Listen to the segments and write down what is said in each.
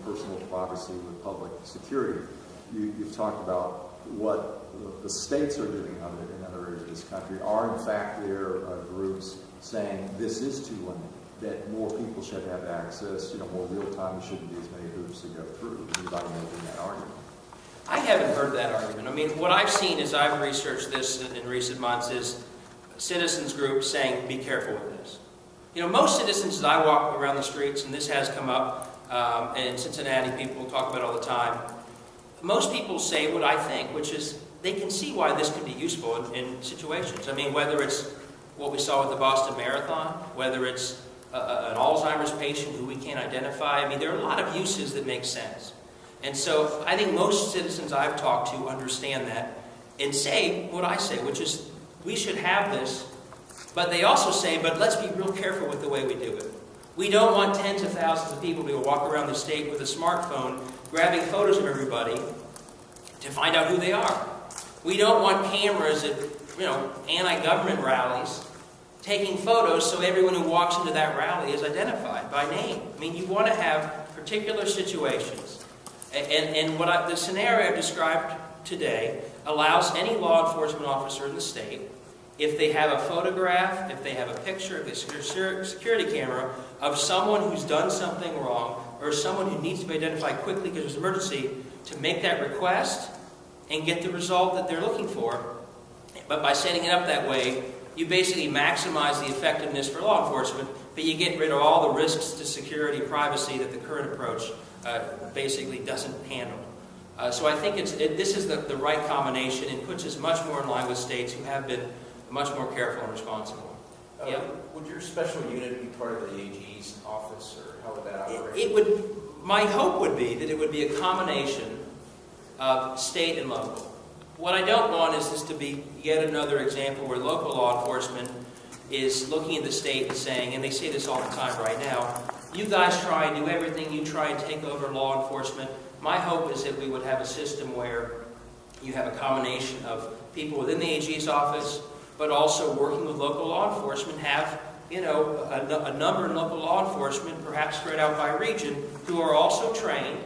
personal privacy with public security. You've talked about what the states are doing in other areas of this country. Are, in fact, there groups saying this is too limited, that more people should have access, more real-time, there shouldn't be as many hoops to go through? Anybody making that argument? I haven't heard that argument. I mean, what I've seen as I've researched this in recent months is citizens groups saying, be careful with this. Most citizens, as I walk around the streets, and this has come up in Cincinnati, people talk about it all the time, most people say what I think, which is they can see why this could be useful in situations. I mean, whether it's what we saw with the Boston Marathon, whether it's an Alzheimer's patient who we can't identify. I mean, there are a lot of uses that make sense. And so I think most citizens I've talked to understand that and say what I say, which is we should have this, but they also say, but let's be real careful with the way we do it. We don't want tens of thousands of people to walk around the state with a smartphone grabbing photos of everybody to find out who they are. We don't want cameras at anti-government rallies taking photos so everyone who walks into that rally is identified by name. I mean, you want to have particular situations. And the scenario I described today allows any law enforcement officer in the state, if they have a photograph, if they have a picture, if they have a security camera of someone who's done something wrong or someone who needs to be identified quickly because there's an emergency, to make that request and get the result that they're looking for. But by setting it up that way, you basically maximize the effectiveness for law enforcement, but you get rid of all the risks to security, privacy that the current approach basically doesn't handle. So I think this is the right combination and puts us much more in line with states who have been much more careful and responsible. Yeah. Would your special unit be part of the AG's office, or how would that operate? My hope would be that it would be a combination of state and local. What I don't want is this to be yet another example where local law enforcement is looking at the state and saying, and they say this all the time right now, you guys try and do everything, you try and take over law enforcement. My hope is that we would have a system where you have a combination of people within the AG's office, but also working with local law enforcement, have a number of local law enforcement, perhaps spread out by region, who are also trained,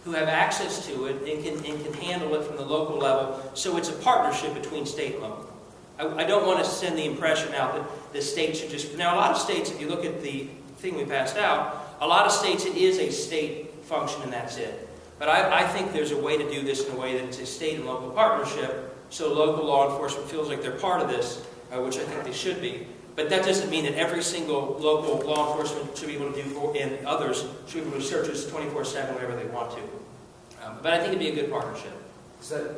who have access to it and can handle it from the local level. So it's a partnership between state and local. I don't want to send the impression out that the states should just... Now, a lot of states, if you look at the thing we passed out, a lot of states it is a state function and that's it. But I think there's a way to do this in a way that it's a state and local partnership, so local law enforcement feels like they're part of this, which I think they should be. But that doesn't mean that every single local law enforcement should be able to do, and others should be able to search us 24/7 whenever they want to. But I think it'd be a good partnership. Does that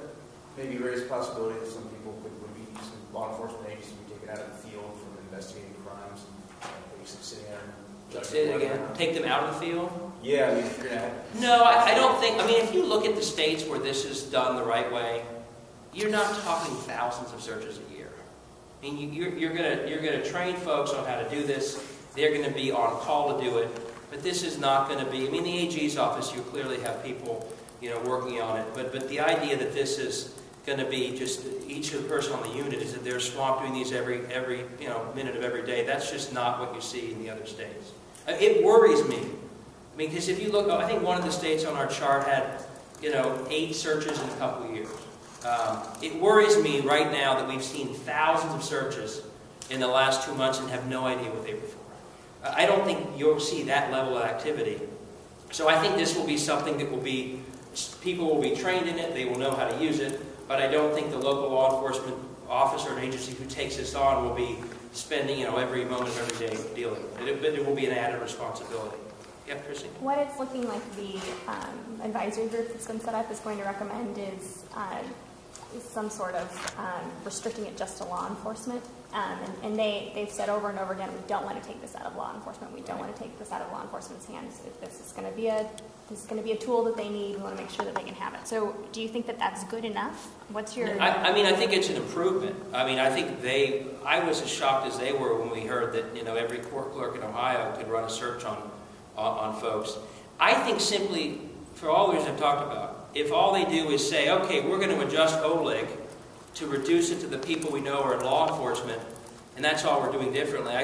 maybe raise the possibility that some people would be some law enforcement agents to be taken out of the field from investigating crimes and basically sitting there? Say it again. Take them out of the field? Yeah, I mean, if you're gonna have... No, I don't think. I mean, if you look at the states where this is done the right way, you're not talking thousands of searches a year. I mean, you're gonna train folks on how to do this. They're going to be on call to do it. But this is not going to be. I mean, the AG's office, you clearly have people, working on it. But the idea that this is going to be just each person on the unit is that they're swamped doing these every minute of every day. That's just not what you see in the other states. It worries me. I mean, because if you look, I think one of the states on our chart had, 8 searches in a couple of years. It worries me right now that we've seen thousands of searches in the last 2 months and have no idea what they were for. I don't think you'll see that level of activity. So I think this will be something that people will be trained in it, they will know how to use it, but I don't think the local law enforcement officer or agency who takes this on will be spending, every moment of every day dealing with it. But it will be an added responsibility. Yeah, Chrissy? What it's looking like the advisory group that's been set up is going to recommend is some sort of restricting it just to law enforcement. And they've said over and over again, we don't want to take this out of law enforcement. We don't want to take this out of law enforcement's hands. If this is going to be a tool that they need, we want to make sure that they can have it. So do you think that that's good enough? What's your... I think it's an improvement. I think I was as shocked as they were when we heard that, every court clerk in Ohio could run a search on folks. I think simply, for all the reasons I've talked about, if all they do is say, okay, we're going to adjust OLEG to reduce it to the people we know are in law enforcement, and that's all we're doing differently. I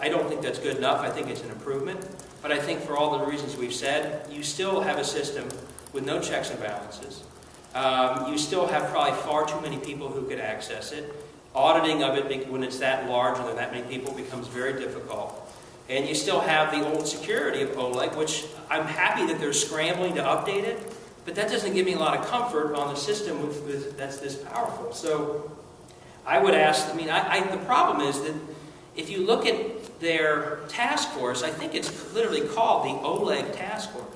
don't think that's good enough. I think it's an improvement. But I think for all the reasons we've said, you still have a system with no checks and balances. You still have probably far too many people who could access it. Auditing of it when it's that large and there are that many people becomes very difficult. And you still have the old security of OLEG, which I'm happy that they're scrambling to update it, but that doesn't give me a lot of comfort on the system that's this powerful. So I would ask, the problem is that if you look at their task force, I think it's literally called the OLEG task force.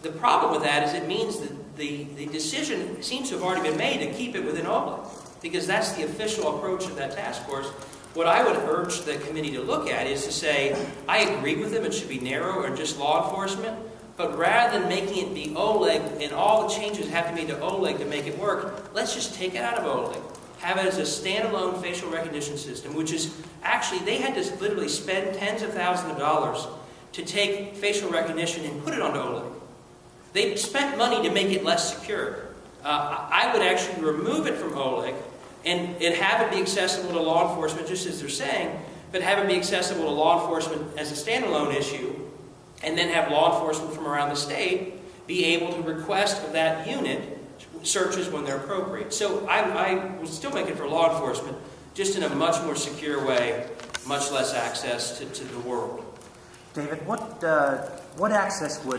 The problem with that is it means that the decision seems to have already been made to keep it within OLEG, because that's the official approach of that task force. What I would urge the committee to look at is to say, I agree with them, it should be narrow or just law enforcement, but rather than making it be OLEG and all the changes have to be made to OLEG to make it work, let's just take it out of OLEG. Have it as a standalone facial recognition system, which is actually, they had to literally spend tens of thousands of dollars to take facial recognition and put it onto OLEG. They spent money to make it less secure. I would actually remove it from OLEG and have it be accessible to law enforcement, just as they're saying, but have it be accessible to law enforcement as a standalone issue, and then have law enforcement from around the state be able to request of that unit searches when they're appropriate. So I will still make it for law enforcement, just in a much more secure way, much less access to the world. David, what access would